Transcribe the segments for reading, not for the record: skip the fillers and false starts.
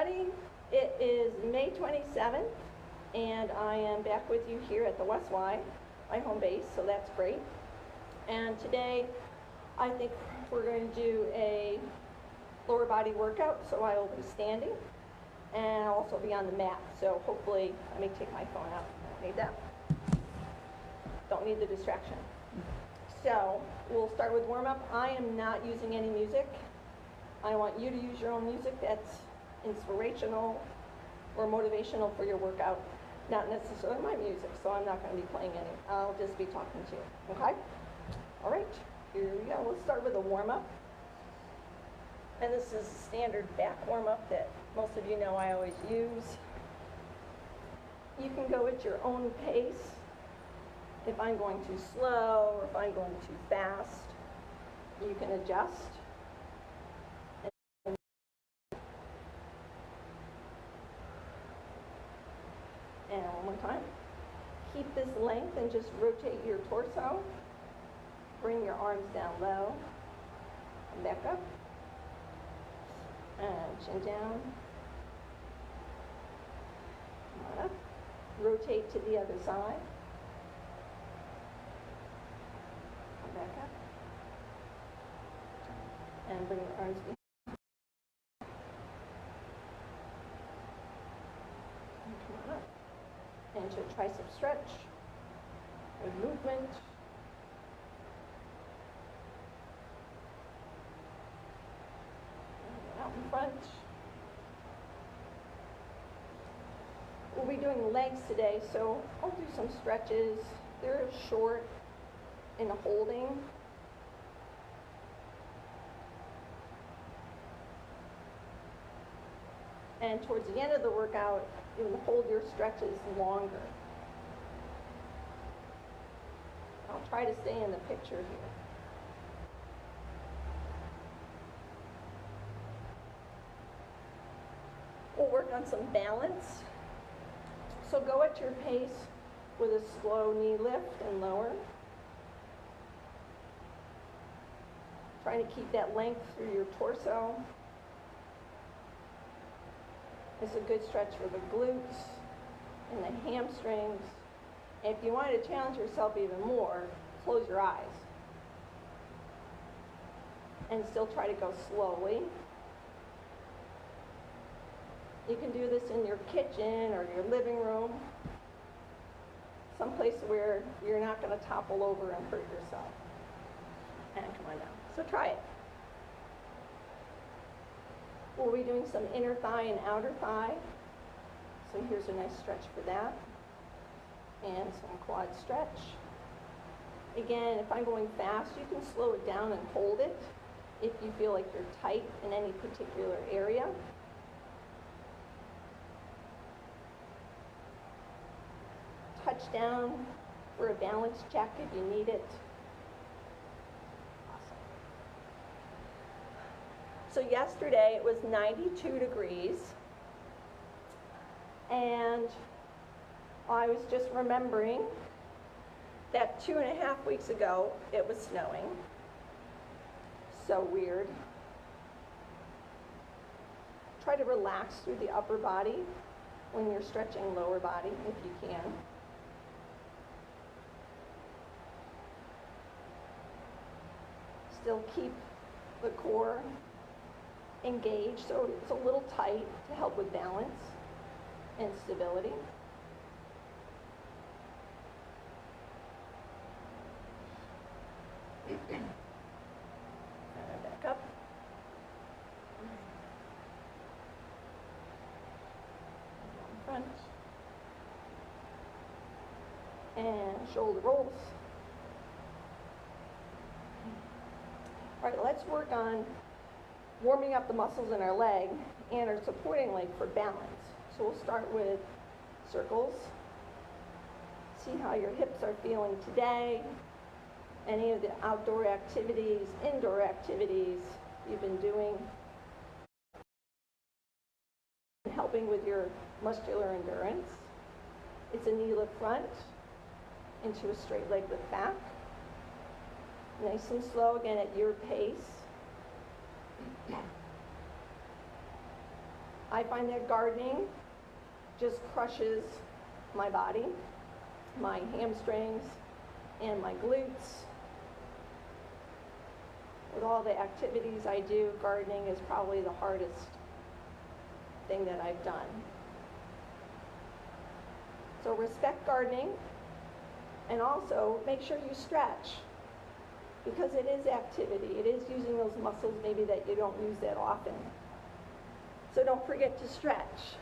everybody. It is May 27th, and I am back with you here at the West Y, my home base, so that's great. And today, I think we're going to do a lower body workout, so I will be standing, and I'll also be on the mat, so hopefully, let me take my phone out. Don't need that. Don't need the distraction. So, we'll start with warm-up. I am not using any music. I want you to use your own music that's inspirational or motivational for your workout, not necessarily my music, so I'm not going to be playing any. I'll just be talking to you, okay? All right, here we go. Let's start with a warm-up. And this is a standard back warm-up that most of you know I always use. You can go at your own pace. If I'm going too slow or if I'm going too fast, you can adjust. And one more time. Keep this length and just rotate your torso. Bring your arms down low. And back up. And chin down. Come on up. Rotate to the other side. Come back up. And bring your arms behind. And come on up. Into a tricep stretch, good movement. Out in front. We'll be doing legs today, so I'll do some stretches. They're short and holding. And towards the end of the workout, you will hold your stretches longer. I'll try to stay in the picture here. We'll work on some balance. So go at your pace with a slow knee lift and lower. Trying to keep that length through your torso. It's a good stretch for the glutes and the hamstrings. And if you wanted to challenge yourself even more, close your eyes. And still try to go slowly. You can do this in your kitchen or your living room. Someplace where you're not going to topple over and hurt yourself. And come on down. So try it. We'll be doing some inner thigh and outer thigh. So here's a nice stretch for that. And some quad stretch. Again, if I'm going fast, you can slow it down and hold it if you feel like you're tight in any particular area. Touch down for a balance check if you need it. So yesterday it was 92 degrees, and I was just remembering that 2.5 weeks ago it was snowing. So weird. Try to relax through the upper body when you're stretching lower body if you can. Still keep the core engaged, so it's a little tight to help with balance and stability. And back up. In front. And shoulder rolls. All right, let's work on warming up the muscles in our leg and our supporting leg for balance. So we'll start with circles. See how your hips are feeling today. Any of the outdoor activities, indoor activities you've been doing. Helping with your muscular endurance. It's a knee lift front into a straight leg lift back. Nice and slow, again at your pace. I find that gardening just crushes my body, my hamstrings, and my glutes. With all the activities I do, gardening is probably the hardest thing that I've done. So respect gardening, and also make sure you stretch, because it is activity. It is using those muscles maybe that you don't use that often. So don't forget to stretch.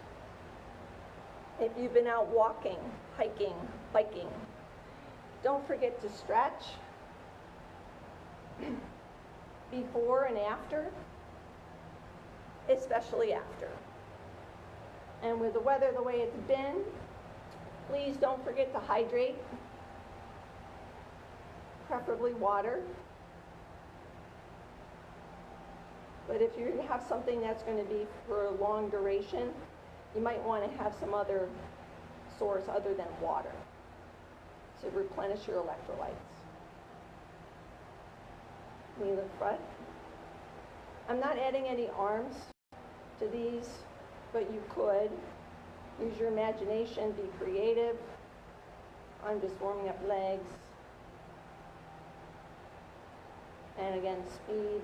If you've been out walking, hiking, biking, don't forget to stretch before and after, especially after. And with the weather the way it's been, please don't forget to hydrate, preferably water. But if you have something that's going to be for a long duration, you might want to have some other source other than water to replenish your electrolytes. Knee lift front. I'm not adding any arms to these, but you could. Use your imagination, be creative. I'm just warming up legs. And again, speed,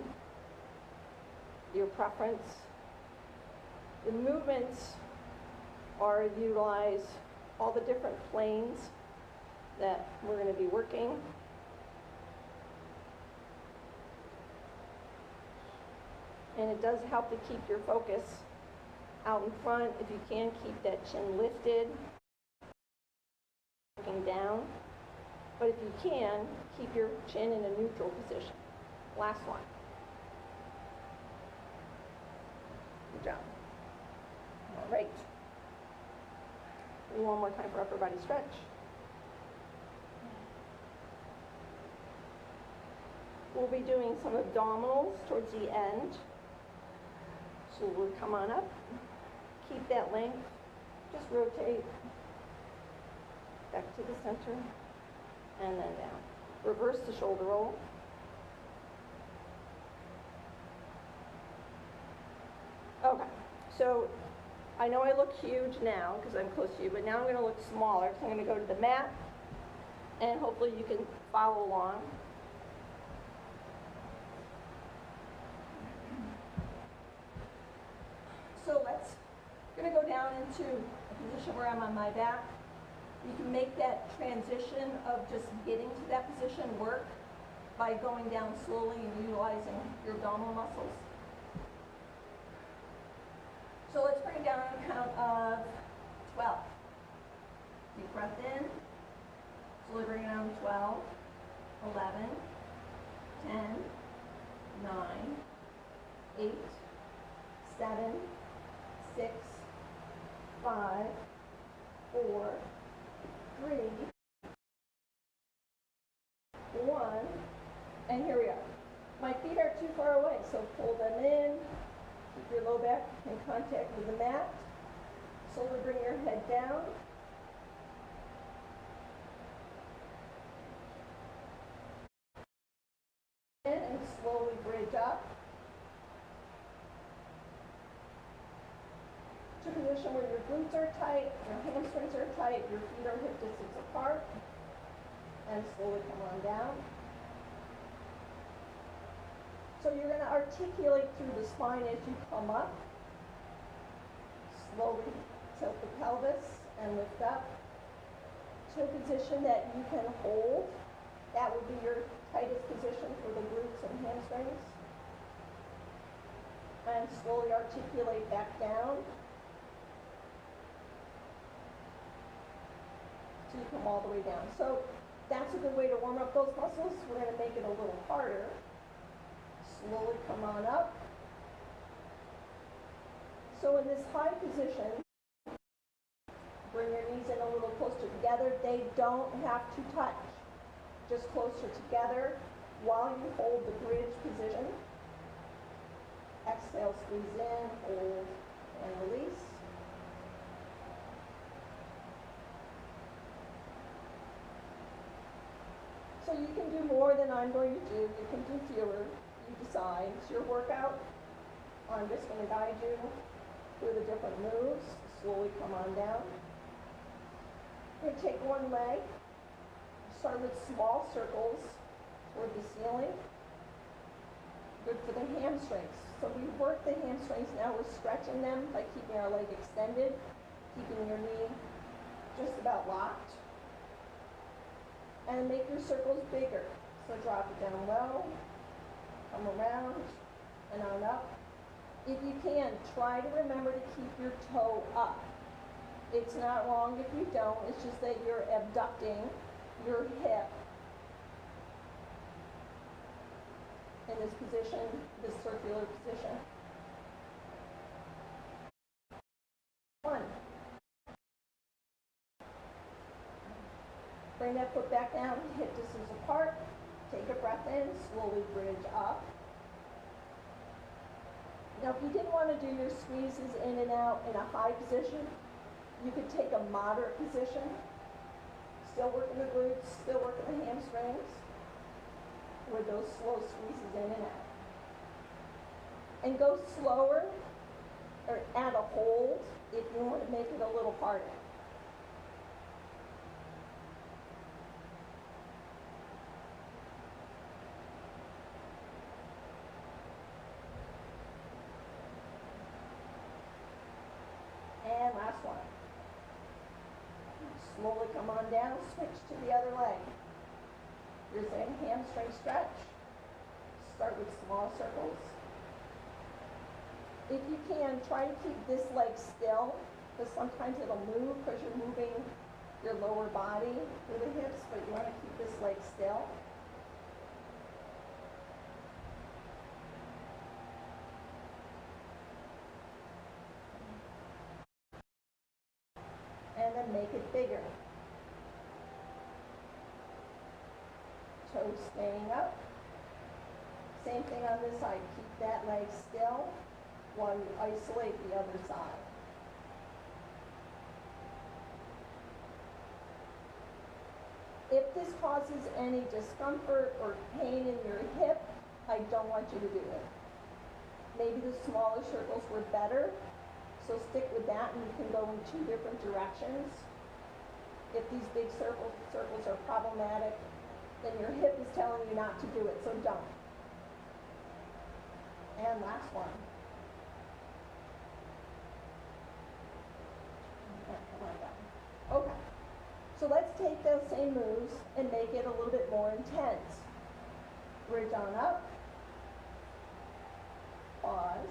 your preference. The movements are utilize all the different planes that we're going to be working. And it does help to keep your focus out in front. If you can, keep that chin lifted, looking down. But if you can, keep your chin in a neutral position. Last one. Good job. All right. And one more time for upper body stretch. We'll be doing some abdominals towards the end. So we'll come on up, keep that length, just rotate back to the center, and then down. Reverse the shoulder roll. Okay, so I know I look huge now because I'm close to you, but now I'm going to look smaller. So I'm going to go to the mat, and hopefully you can follow along. So going to go down into a position where I'm on my back. You can make that transition of just getting to that position work by going down slowly and utilizing your abdominal muscles. So let's bring it down on a count of 12. Deep breath in. Slowly bring it down 12, 11, 10, 9, 8, 7, 6, 5, 4, 3, 1, and here we are. My feet are too far away, so pull them in. Keep your low back in contact with the mat. Slowly bring your head down. And slowly bridge up to a position where your glutes are tight, your hamstrings are tight, your feet are hip distance apart, and slowly come on down. So you're going to articulate through the spine as you come up. Slowly tilt the pelvis and lift up to a position that you can hold. That would be your tightest position for the glutes and hamstrings. And slowly articulate back down till you come all the way down. So that's a good way to warm up those muscles. We're going to make it a little harder. Slowly come on up. So in this high position, bring your knees in a little closer together. They don't have to touch. Just closer together while you hold the bridge position. Exhale, squeeze in, hold, and release. So you can do more than I'm going to do. You can do fewer. You decide. It's your workout. I'm just going to guide you do the different moves. Slowly come on down. We're going to take one leg, start with small circles toward the ceiling. Good for the hamstrings. So we work the hamstrings, now we're stretching them by keeping our leg extended, keeping your knee just about locked. And make your circles bigger. So drop it down low, come around, and on up. If you can, try to remember to keep your toe up. It's not wrong if you don't, it's just that you're abducting your hip in this position, this circular position. One. Bring that foot back down, hip distance apart. Take a breath in, slowly bridge up. Now if you didn't want to do your squeezes in and out in a high position, you could take a moderate position. Still working the glutes, still working the hamstrings with those slow squeezes in and out. And go slower or add a hold if you want to make it a little harder. And last one. Slowly come on down, switch to the other leg. Here's a hamstring stretch. Start with small circles. If you can, try to keep this leg still, because sometimes it'll move because you're moving your lower body through the hips, but you want to keep this leg still. And then make it bigger. Toes staying up. Same thing on this side. Keep that leg still while you isolate the other side. If this causes any discomfort or pain in your hip, I don't want you to do it. Maybe the smaller circles were better. So stick with that, and you can go in two different directions. If these big circles are problematic, then your hip is telling you not to do it, so don't. And last one. Come on down. Okay, so let's take those same moves and make it a little bit more intense. Bridge on up. Pause.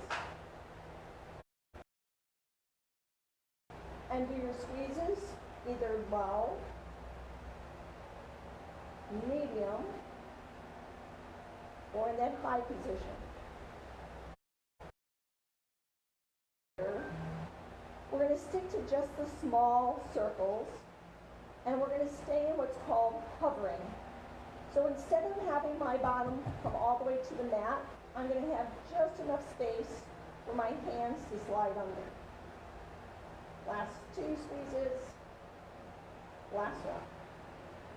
And do your squeezes either low, medium, or in that high position. We're going to stick to just the small circles, and we're going to stay in what's called hovering. So instead of having my bottom come all the way to the mat, I'm going to have just enough space for my hands to slide under. Last two squeezes, last one.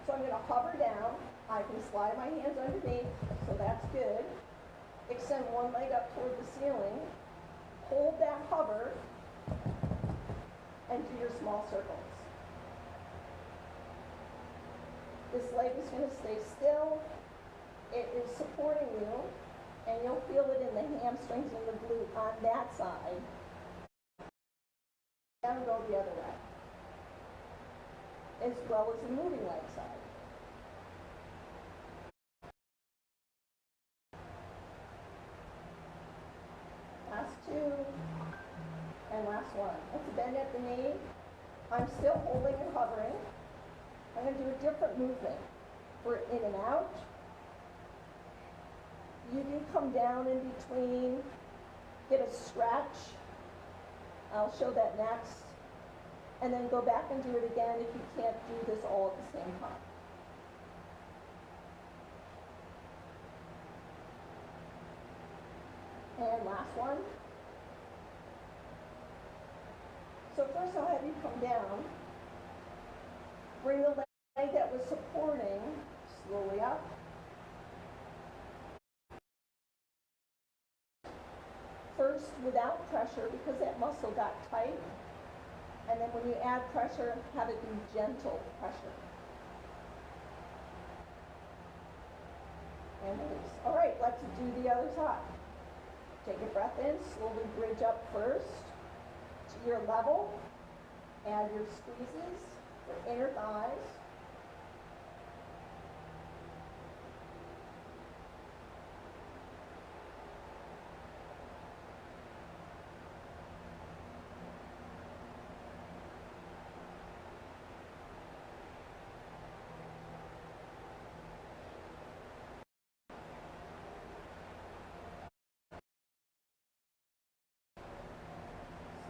So I'm going to hover down. I can slide my hands underneath, so that's good. Extend one leg up toward the ceiling. Hold that hover and do your small circles. This leg is going to stay still. It is supporting you, and you'll feel it in the hamstrings and the glute on that side. And go the other way, as well as the moving leg side. Last two, and last one. Let's bend at the knee. I'm still holding and hovering. I'm going to do a different movement. For in and out. You can come down in between, get a stretch. I'll show that next. And then go back and do it again if you can't do this all at the same time. And last one. So first I'll have you come down. Bring the leg that was supporting slowly up. First, without pressure because that muscle got tight. And then when you add pressure, have it be gentle pressure. And release. All right, let's do the other side. Take a breath in, slowly bridge up first to your level. Add your squeezes for inner thighs.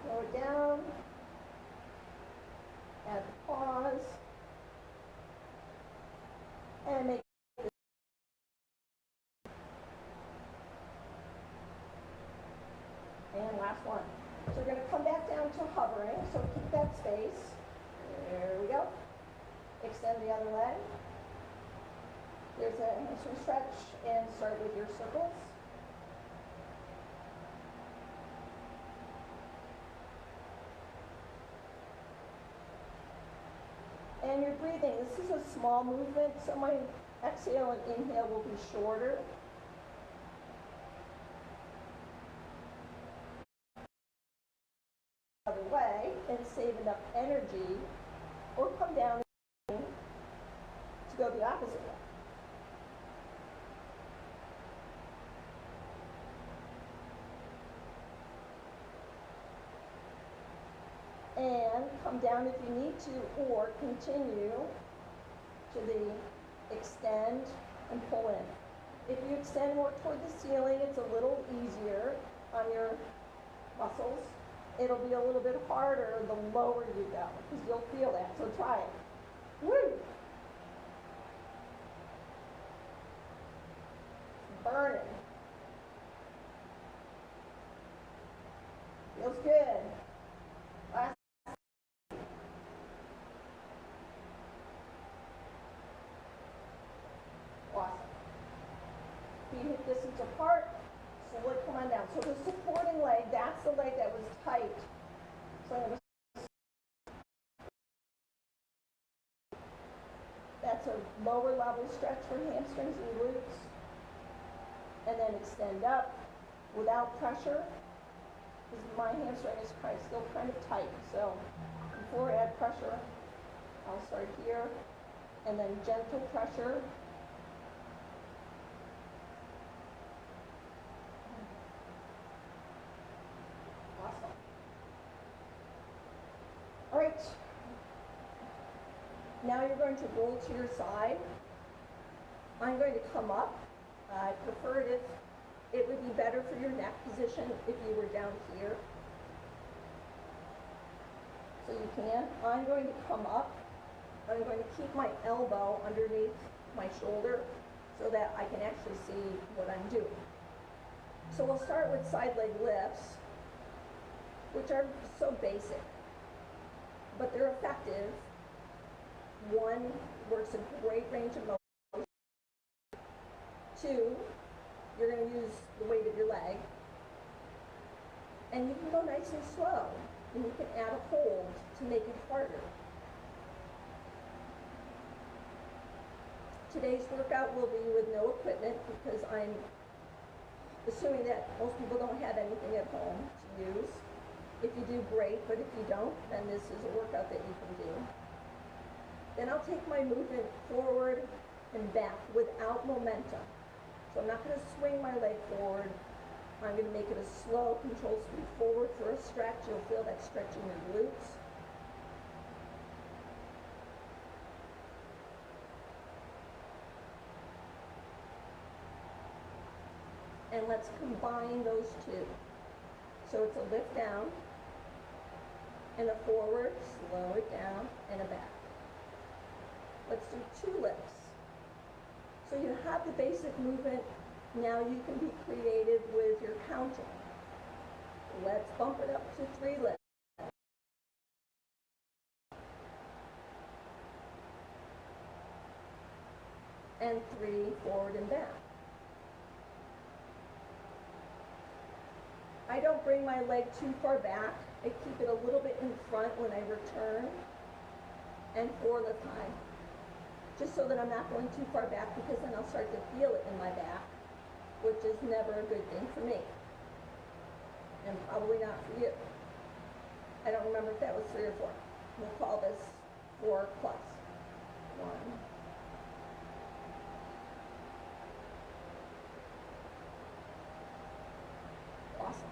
Slow it down. Add the pause. And make and last one. So we're going to come back down to hovering, so keep that space. There we go. Extend the other leg. There's a hamstring stretch, and start with your circles. And you're breathing. This is a small movement, so my exhale and inhale will be shorter. Other way, and save enough energy, or come down to go the opposite way. And come down if you need to, or continue to the extend and pull in. If you extend more toward the ceiling, it's a little easier on your muscles. It'll be a little bit harder the lower you go, because you'll feel that, so try it. Woo! Burning. Feels good. Last. Awesome. Feet hip distance apart. So come on down. So the supporting leg, that's the leg that was tight. So I'm going to. That's a lower level stretch for hamstrings and glutes. And then extend up without pressure. Because my hamstring is still kind of tight. So before I add pressure, I'll start here. And then gentle pressure. All right, now you're going to roll to your side. I'm going to come up. I prefer it if it would be better for your neck position if you were down here. So you can. I'm going to come up. I'm going to keep my elbow underneath my shoulder so that I can actually see what I'm doing. So we'll start with side leg lifts, which are so basic, but they're effective. One, works a great range of motion. Two, you're going to use the weight of your leg. And you can go nice and slow. And you can add a hold to make it harder. Today's workout will be with no equipment because I'm assuming that most people don't have anything at home to use. If you do, great, but if you don't, then this is a workout that you can do. Then I'll take my movement forward and back without momentum. So I'm not going to swing my leg forward. I'm going to make it a slow, controlled speed forward for a stretch. You'll feel that stretch in your glutes. And let's combine those two. So it's a lift down, and a forward, slow it down, and a back. Let's do 2 lifts. So you have the basic movement. Now you can be creative with your counting. Let's bump it up to 3 lifts. And 3 forward and back. I don't bring bring my leg too far back. I keep it a little bit in front when I return, and forelift high. Just so that I'm not going too far back, because then I'll start to feel it in my back, which is never a good thing for me. And probably not for you. I don't remember if that was 3 or 4. We'll call this 4 plus. 1. Awesome.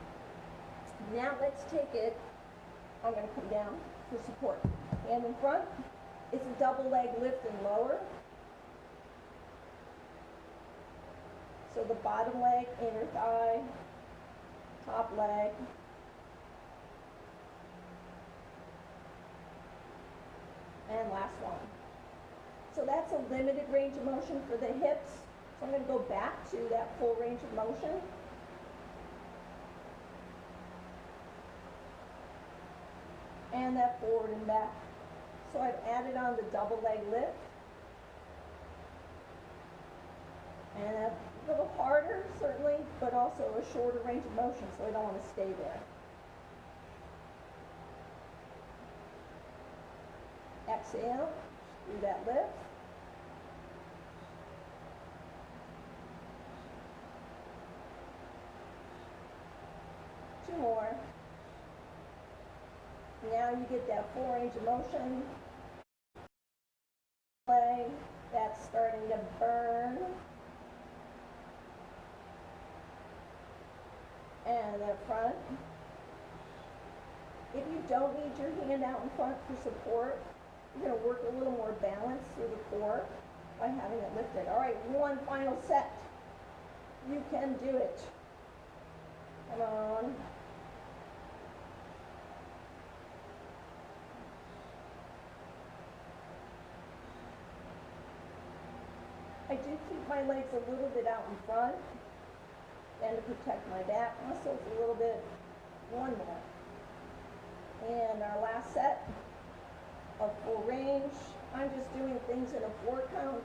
Now let's take it, I'm going to come down for support. Hand in front. It's a double leg lift and lower. So the bottom leg, inner thigh, top leg, and last one. So that's a limited range of motion for the hips. So I'm going to go back to that full range of motion. And that forward and back. So I've added on the double leg lift. And a little harder, certainly, but also a shorter range of motion, so I don't want to stay there. Exhale, do that lift. Two more. Now you get that full range of motion. Leg, that's starting to burn. And the front. If you don't need your hand out in front for support, you're going to work a little more balance through the core by having it lifted. All right, one final set. You can do it. Come on. I do keep my legs a little bit out in front and to protect my back muscles a little bit. One more. And our last set of full range. I'm just doing things in a 4 count.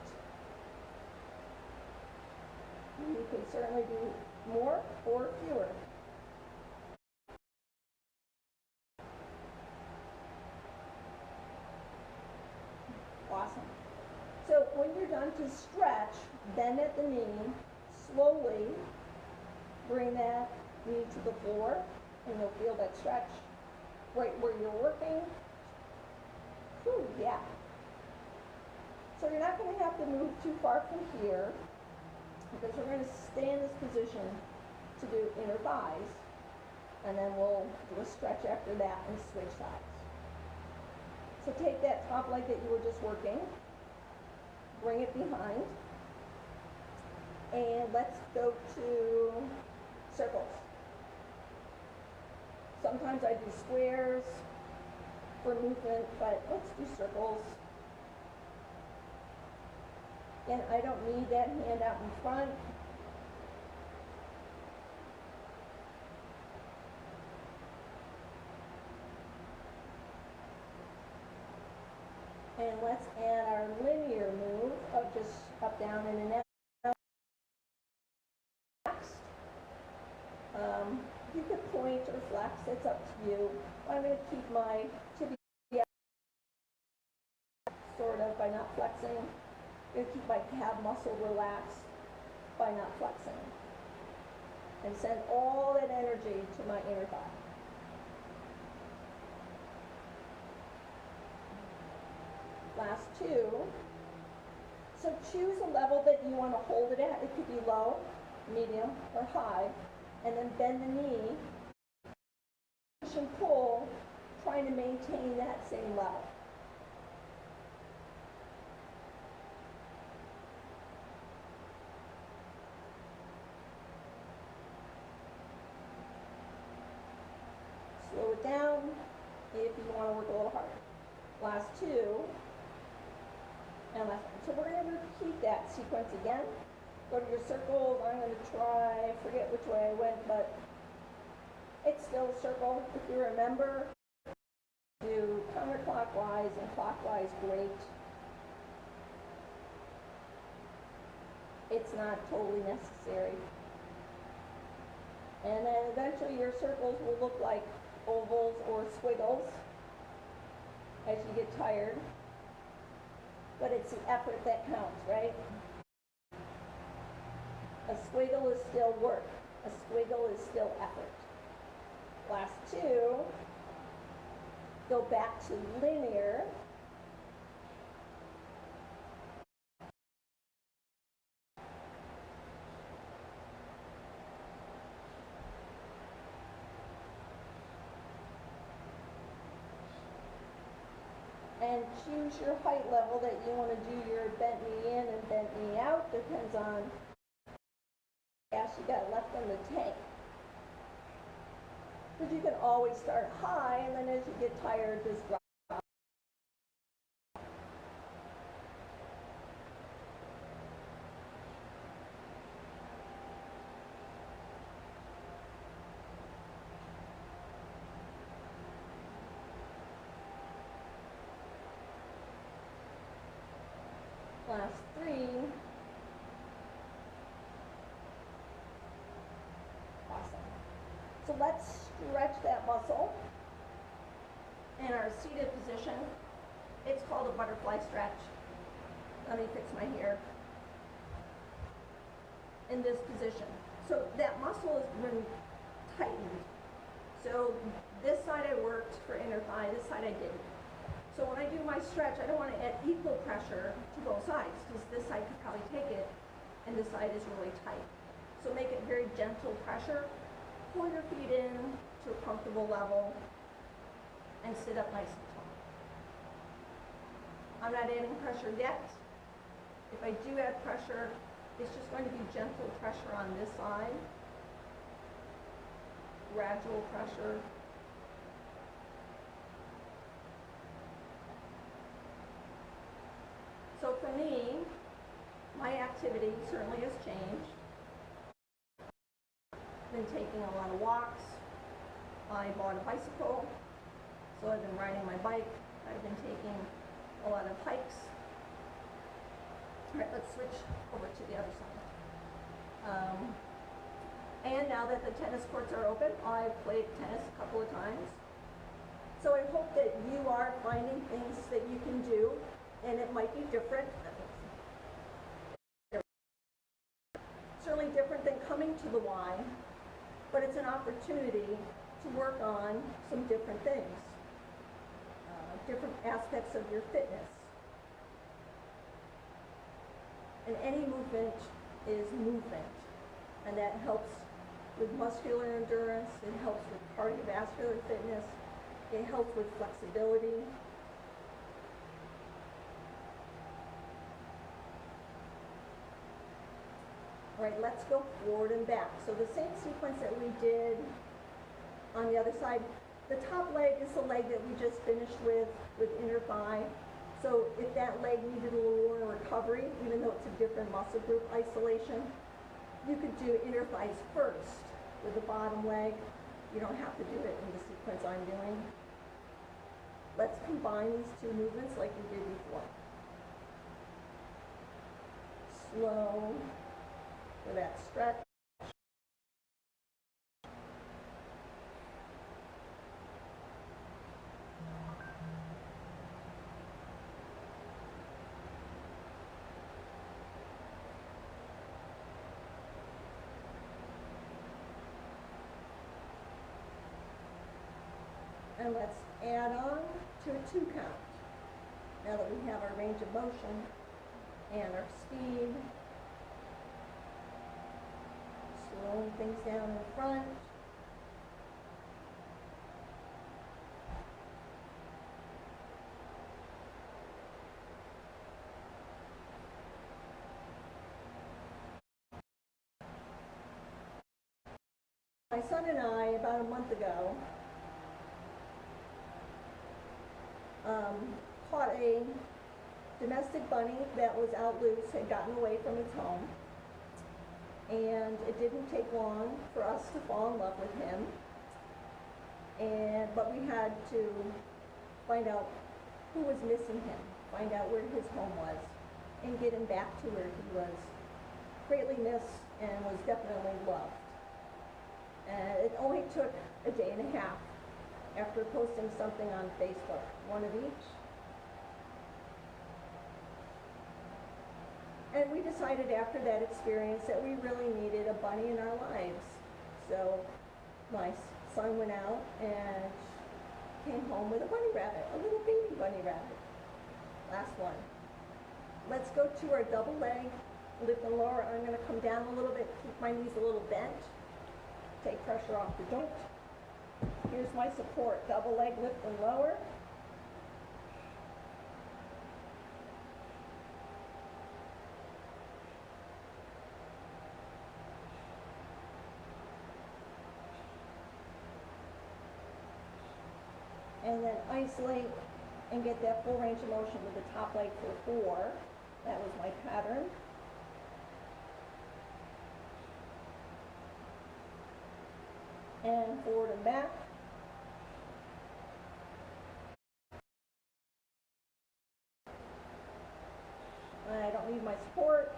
You can certainly do more or fewer. Awesome. So when you're done to stretch, bend at the knee, slowly bring that knee to the floor, and you'll feel that stretch right where you're working. Whew, yeah. So you're not going to have to move too far from here, because we're going to stay in this position to do inner thighs, and then we'll do a stretch after that and switch sides. So take that top leg that you were just working, bring it behind, and let's go to circles. Sometimes I do squares for movement, but let's do circles. And I don't need that hand out in front. And let's add our linear move of just up, down, in and out. You could point or flex, it's up to you. I'm going to keep my tibia sort of by not flexing. I'm going to keep my calf muscle relaxed by not flexing. And send all that energy to my inner thigh. Last 2. So choose a level that you want to hold it at. It could be low, medium, or high. And then bend the knee, push and pull, trying to maintain that same level. Slow it down if you want to work a little harder. Last 2, and last 1. So we're going to repeat that sequence again. Go to your circles. I'm going to try, forget which way I went, but it's still a circle. If you remember, do counterclockwise and clockwise, great. It's not totally necessary. And then eventually your circles will look like ovals or squiggles as you get tired. But it's the effort that counts, right? A squiggle is still work. A squiggle is still effort. Last two, go back to linear. And choose your height level that you want to do your bent knee in and bent knee out. Depends on gas you got left in the tank. Because you can always start high, and then as you get tired, just drop. Last three. Awesome. So let's stretch that muscle in our seated position. It's called a butterfly stretch. Let me fix my hair. In this position. So that muscle has been tightened. So this side I worked for inner thigh, this side I didn't. So when I do my stretch, I don't want to add equal pressure to both sides, because this side could probably take it, and this side is really tight. So make it very gentle pressure. Pull your feet in to a comfortable level, and sit up nice and tall. I'm not adding pressure yet. If I do add pressure, it's just going to be gentle pressure on this side, gradual pressure. So for me, my activity certainly has changed. Been taking a lot of walks. I bought a bicycle, so I've been riding my bike. I've been taking a lot of hikes. All right, let's switch over to the other side. And now that the tennis courts are open, I've played tennis a couple of times. So I hope that you are finding things that you can do, and it might be different. Certainly different than coming to the Y, but it's an opportunity to work on some different things, different aspects of your fitness. And any movement is movement, and that helps with muscular endurance, it helps with cardiovascular fitness, it helps with flexibility. All right, let's go forward and back. So the same sequence that we did on the other side. The top leg is the leg that we just finished with inner thigh. So if that leg needed a little more recovery, even though it's a different muscle group isolation, you could do inner thighs first with the bottom leg. You don't have to do it in the sequence I'm doing. Let's combine these two movements like we did before. Slow for that stretch. And let's add on to a 2 count. Now that we have our range of motion and our speed. Slowing things down in front. My son and I, about a month ago, caught a domestic bunny that was out loose, had gotten away from its home. And it didn't take long for us to fall in love with him. But we had to find out who was missing him, find out where his home was, and get him back to where he was greatly missed and was definitely loved. And it only took a day and a half after posting something on Facebook, one of each. And we decided after that experience that we really needed a bunny in our lives. So my son went out and came home with a bunny rabbit, a little baby bunny rabbit. Last one. Let's go to our double leg, lift and lower. I'm going to come down a little bit, keep my knees a little bent, take pressure off the joint. Here's my support, double leg lift and lower. And then isolate and get that full range of motion with the top leg for 4. That was my pattern. And forward and back. I don't need my support,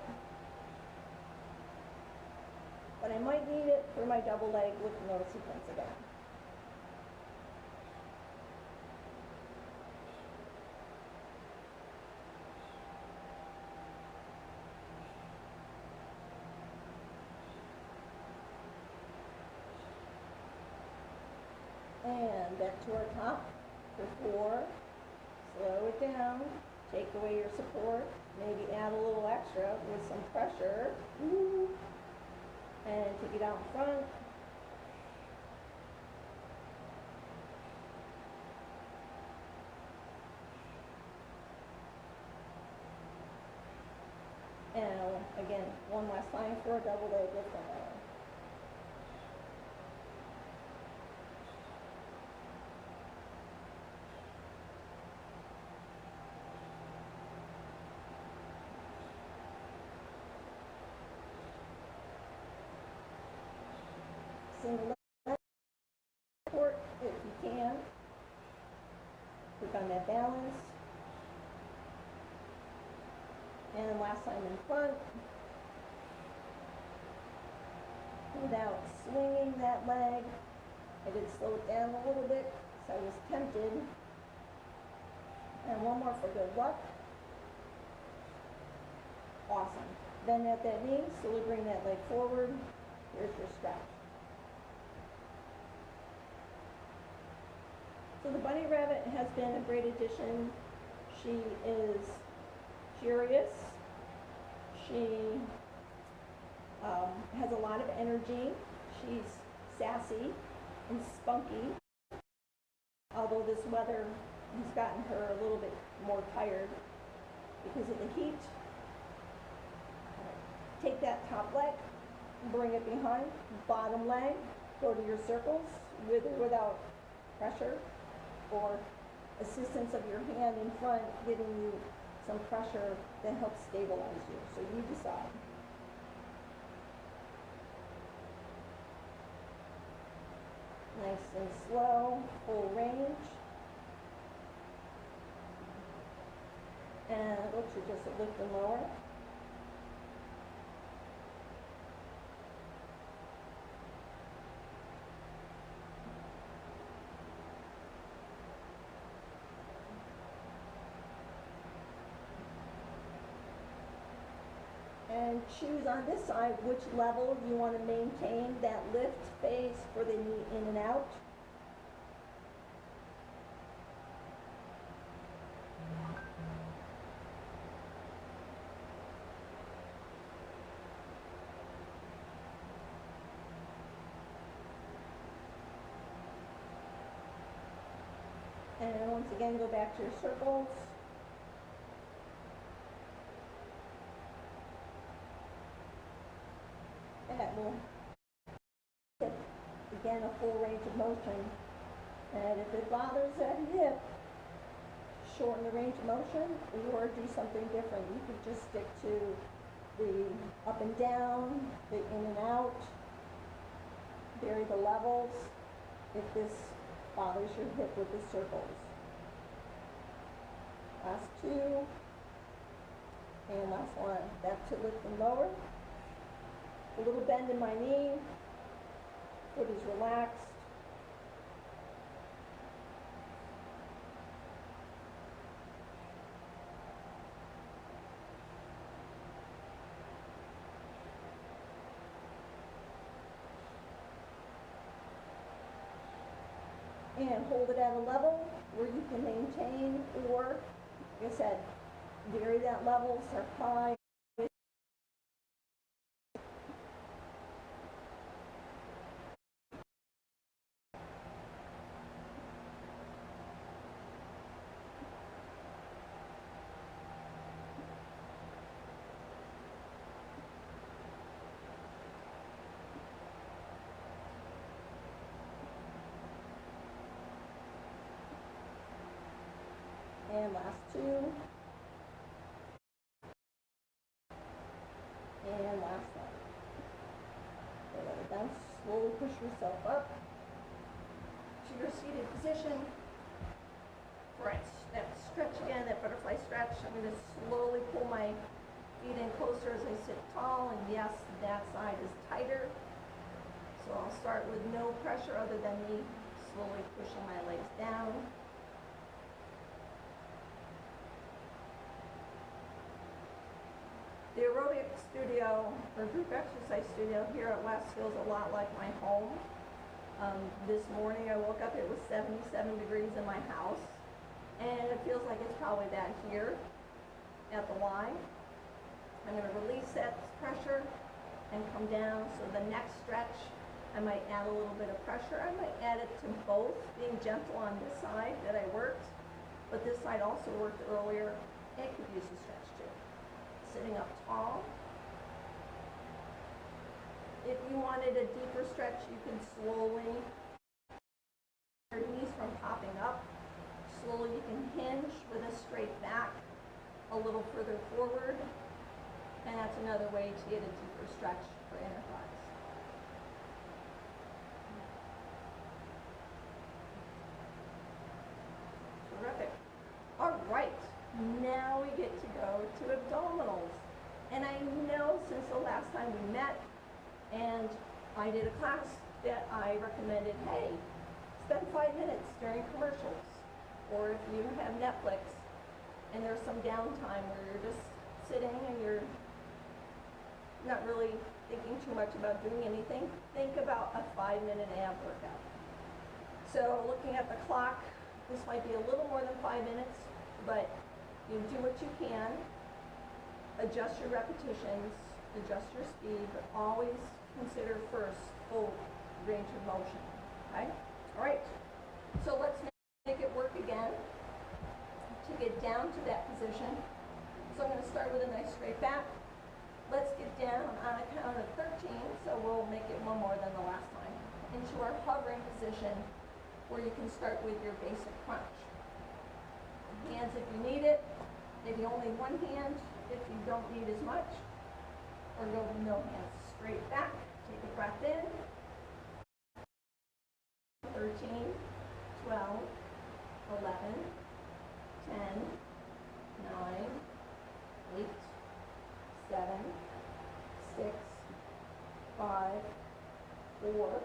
but I might need it for my double leg with the notice sequence again. And back to our top for 4. Slow it down. Take away your support. Maybe add a little extra with some pressure. Ooh. And take it out in front. And again, one last time for a double leg lift and lower. Single leg support if you can. Work on that balance. And last time in front. Without swinging that leg. I did slow it down a little bit because I was tempted. And one more for good luck. Awesome. Bend at that knee, slowly bring that leg forward. Here's your stretch. So the bunny rabbit has been a great addition. She is curious. She has a lot of energy. She's sassy and spunky. Although this weather has gotten her a little bit more tired because of the heat. Take that top leg, bring it behind, bottom leg, go to your circles with or without pressure, or assistance of your hand in front giving you some pressure that helps stabilize you. So you decide. Nice and slow, full range. And go to just a lift and lower. And choose on this side which level you want to maintain that lift phase for the knee in and out. And once again, go back to your circles. That will get, again, a full range of motion. And if it bothers that hip, shorten the range of motion or do something different. You could just stick to the up and down, the in and out, vary the levels if this bothers your hip with the circles. Last 2, and last 1. Back to lift and lower. A little bend in my knee, Foot is relaxed. And hold it at a level where you can maintain, or, like I said, vary that level, start high. And last two. And last one. Okay, let it down. Slowly push yourself up to your seated position. Right, that stretch again, that butterfly stretch. I'm going to slowly pull my feet in closer as I sit tall, and yes, that side is tighter. So I'll start with no pressure other than me slowly pushing my legs down. The aerobic studio, or group exercise studio here at West feels a lot like my home. This morning I woke up, it was 77 degrees in my house, and it feels like it's probably that here at the Y. I'm going to release that pressure and come down. So the next stretch, I might add a little bit of pressure. I might add it to both, being gentle on this side that I worked, but this side also worked earlier. It could use a stretch too. Sitting up tall. If you wanted a deeper stretch, you can slowly, your knees from popping up. Slowly you can hinge with a straight back a little further forward. And that's another way to get a deeper stretch for inner thighs. Terrific. All right. Now we get to go to abdominals. And I know since the last time we met, and I did a class that I recommended, hey, spend 5 minutes during commercials. Or if you have Netflix and there's some downtime where you're just sitting and you're not really thinking too much about doing anything, think about a 5-minute ab workout. So looking at the clock, this might be a little more than 5 minutes, but you do what you can, adjust your repetitions, adjust your speed, but always consider first full range of motion, okay? All right, so let's make it work again to get down to that position. So I'm going to start with a nice straight back. Let's get down on a count of 13, so we'll make it one more than the last time, into our hovering position where you can start with your basic crunch. Hands if you need it, maybe only one hand if you don't need as much, or go with no hands. Straight back, take a breath in. 13, 12, 11, 10, 9, 8, 7, 6, 5, 4,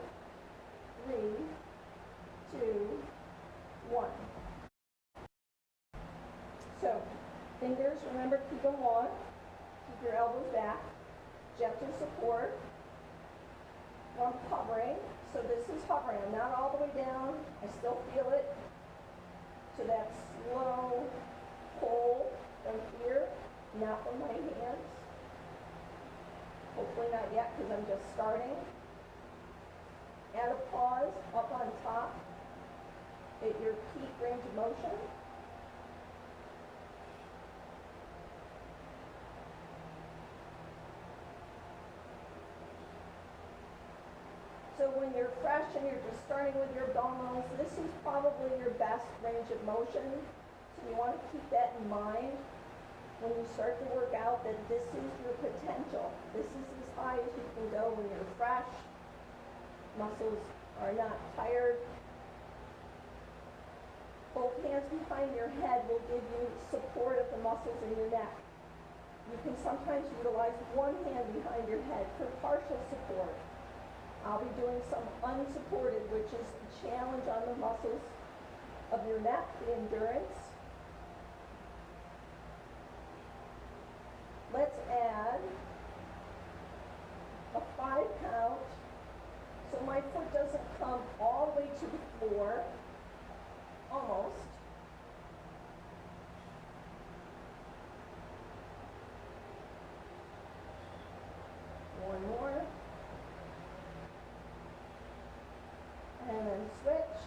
3, 2, 1. So, fingers, remember, keep them long. Keep your elbows back. Gentle support. I'm hovering. So this is hovering. I'm not all the way down. I still feel it. So that slow pull from here, not from my hands. Hopefully not yet because I'm just starting. Add a pause up on top at your peak range of motion. So when you're fresh and you're just starting with your abdominals, this is probably your best range of motion. So you want to keep that in mind when you start to work out, that this is your potential. This is as high as you can go when you're fresh. Muscles are not tired. Both hands behind your head will give you support of the muscles in your neck. You can sometimes utilize one hand behind your head for partial support. I'll be doing some unsupported, which is the challenge on the muscles of your neck, the endurance. Let's add a 5 count, so my foot doesn't come all the way to the floor, almost. One more. And then switch.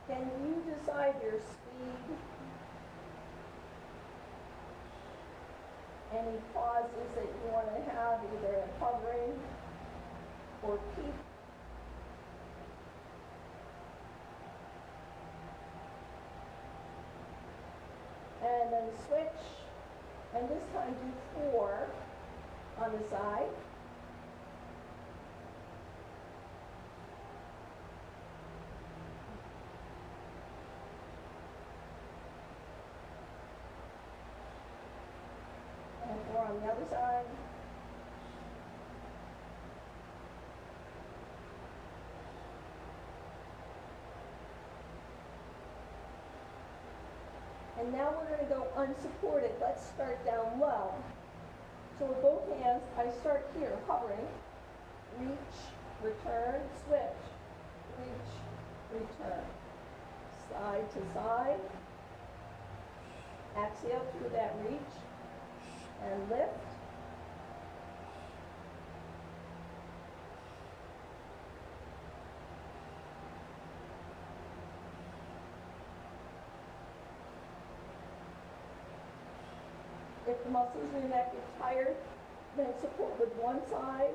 Can you decide your speed? Any pauses that you want to have, either hovering or peak. And then switch, and this time do 4 on the side. And 4 on the other side. And now we're going to go unsupported. Let's start down low. So with both hands, I start here, hovering, reach, return, switch, reach, return, side to side, exhale through that reach, and lift. If the muscles in your neck get tired, then support with one side.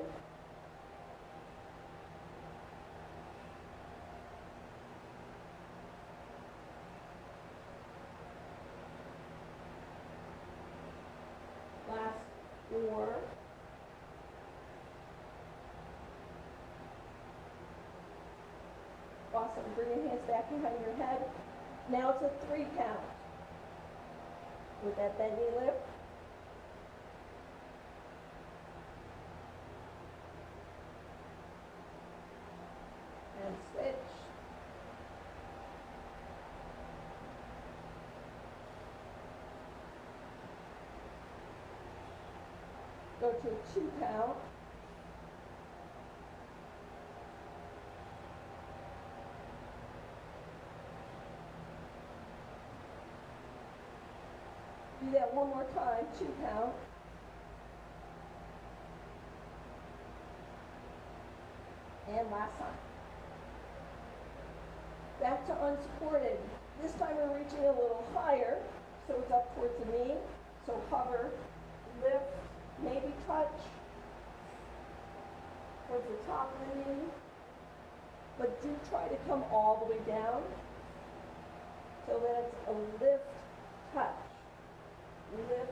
Last 4. Awesome. Bring your hands back behind your head. Now it's a 3 count. With that bend knee lift. And switch. Go to a 2 count. Do that one more time, 2 count. And last time. Back to unsupported. This time we're reaching a little higher, so it's up towards the knee. So hover, lift, maybe touch towards the top of the knee. But do try to come all the way down so that it's a lift, touch, lift,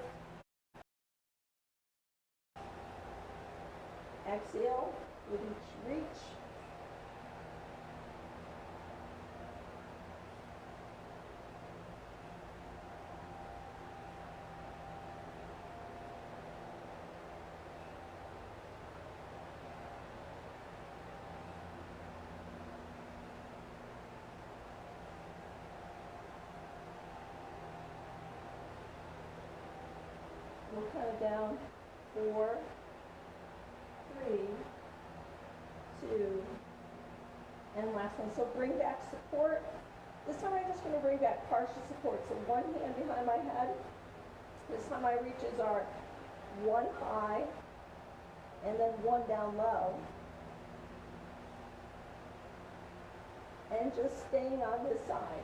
exhale with each reach. We'll count down 4, 3, 2, and last one. So bring back support. This time I'm just going to bring back partial support. So one hand behind my head. This time my reaches are 1 high and then 1 down low. And just staying on this side.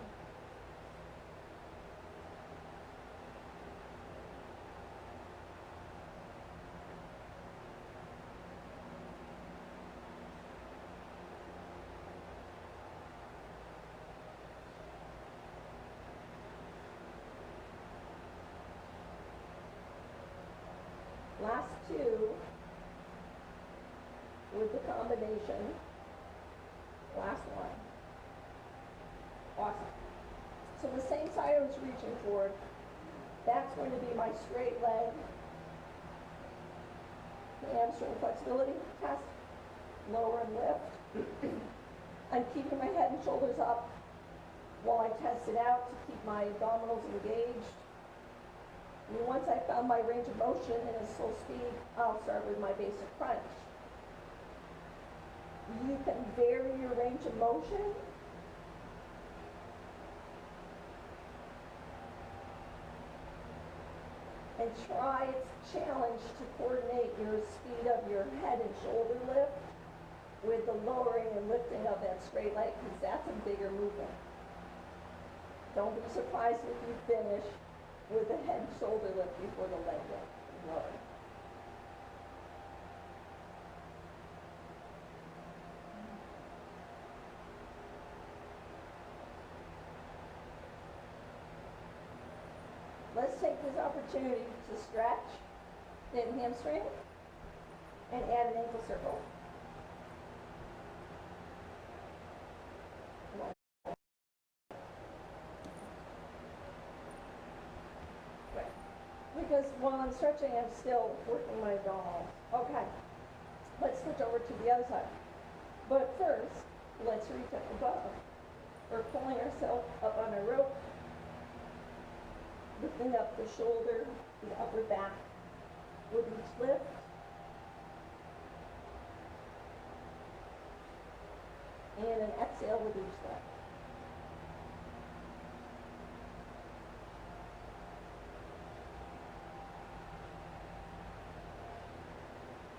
Last 2 with the combination. Last one. Awesome. So the same side I was reaching for, that's going to be my straight leg. The hamstring flexibility test. lower and lift. I'm keeping my head and shoulders up while I test it out to keep my abdominals engaged. And once I found my range of motion and a slow speed, I'll start with my basic crunch. You can vary your range of motion and try, it's a challenge to coordinate your speed of your head and shoulder lift with the lowering and lifting of that straight leg, because that's a bigger movement. Don't be surprised if you finish with the head and shoulder lift before the leg lift is lowered. Let's take this opportunity to stretch that hamstring and add an ankle circle. Right. Because while I'm stretching, I'm still working my abdominals. Okay, let's switch over to the other side. But first, let's reach up above. We're pulling ourselves up on a rope, lifting up the shoulder, the upper back with each lift. And an exhale with each lift.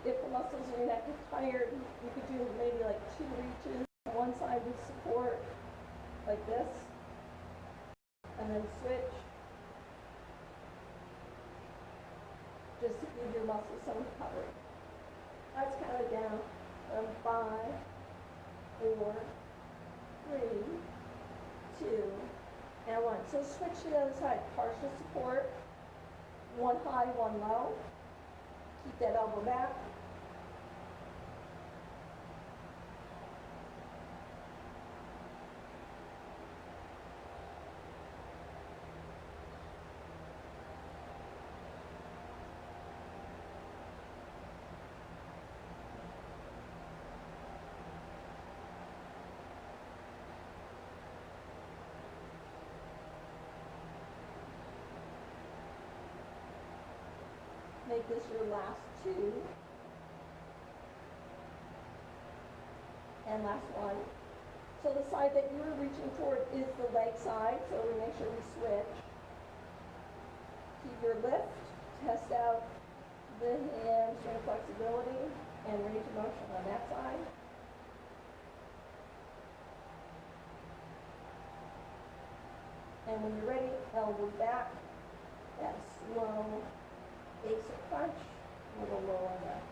If the muscles in your neck are tired, you could do maybe like 2 reaches on one side with support, like this, and then switch. Just to give your muscles some recovery. Let's count it down from 5, 4, 3, 2, and 1. So switch to the other side. Partial support, one high, one low. Keep that elbow back. Make this your last 2. And last one. So the side that you were reaching toward is the leg side, so we make sure we switch. Keep your lift, test out the hamstring flexibility and range of motion on that side. And when you're ready, elbow back, that slow basic crunch with a lower lift.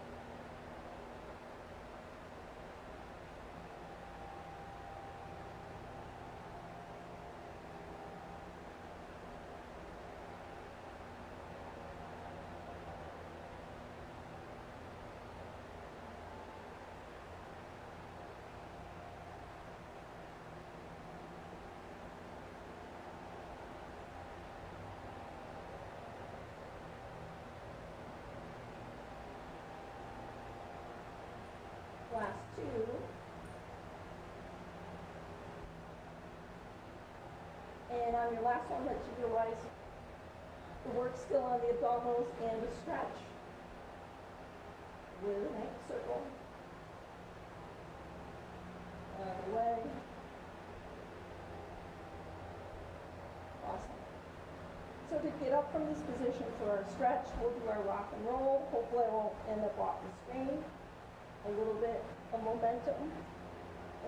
Last 2. And on your last one, let you realize the work's still on the abdominals and the stretch with an ankle circle. Other way. Awesome. So to get up from this position for our stretch, we'll do our rock and roll. Hopefully I won't end up off the screen. A little bit of momentum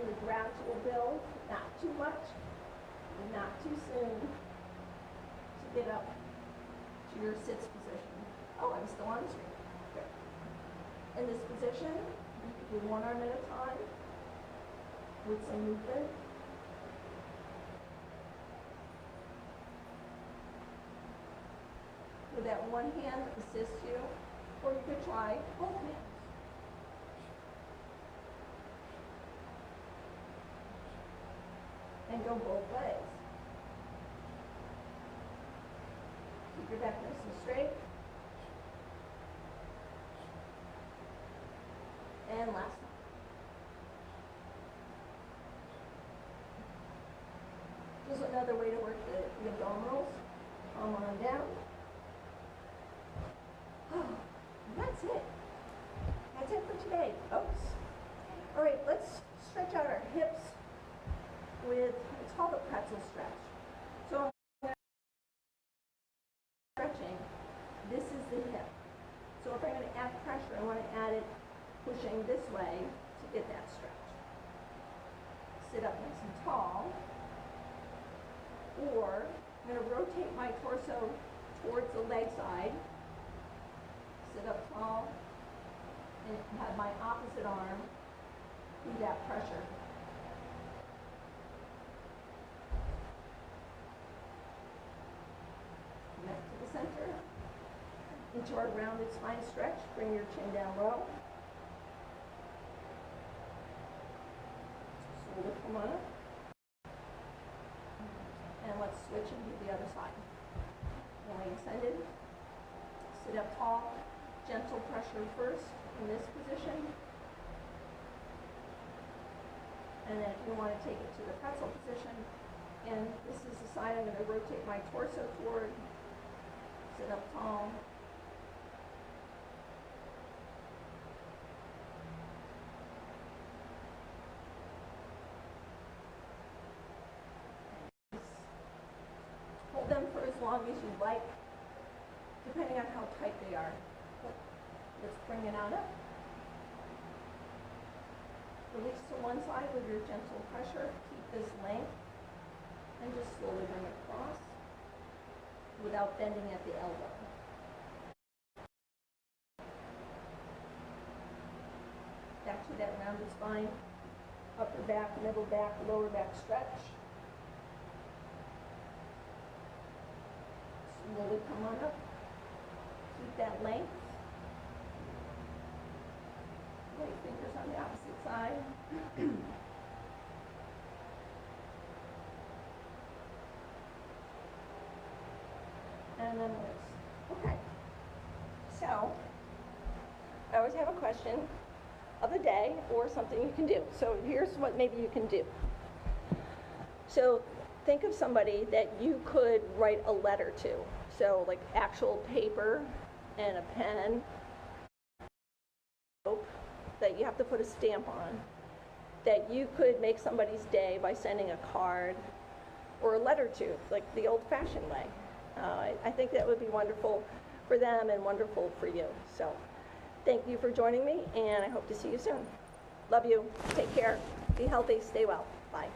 and a gradual build, not too much, not too soon, to get up to your sits position. Oh, I'm still on the screen. Good. In this position, you can do one arm at a time with some movement. With that one hand assist you, or you could try both hands. And go both ways. Keep your back nice and straight. And last time. also another way to work the abdominals. Palm on down. That's it. That's it for today, folks. All right, let's stretch out our hips with, it's called a pretzel stretch. So I'm stretching, this is the hip. So if I'm going to add pressure, I want to add it pushing this way to get that stretch. Sit up nice and tall, or I'm going to rotate my torso towards the leg side, sit up tall, and have my opposite arm do that pressure. Neck to the center, into our rounded spine stretch, bring your chin down low. So lift them up. And let's switch and do the other side. Going extended, sit up tall, gentle pressure first in this position. And then if you want to take it to the pretzel position, and this is the side I'm going to rotate my torso toward, sit up tall. Hold them for as long as you like, depending on how tight they are. Let's bring it on up. Release to one side with your gentle pressure. Keep this length and just slowly bring it across without bending at the elbow. Back to that rounded spine, upper back, middle back, lower back stretch. Slowly come on up. Keep that length. Right fingers on the opposite side. And then loose. Okay. So, I always have a question of the day or something you can do. So here's what maybe you can do. So think of somebody that you could write a letter to. So like actual paper and a pen that you have to put a stamp on, that you could make somebody's day by sending a card or a letter to, like the old-fashioned way. I think that would be wonderful for them and wonderful for you. So thank you for joining me, and I hope to see you soon. Love you. Take care. Be healthy. Stay well. Bye.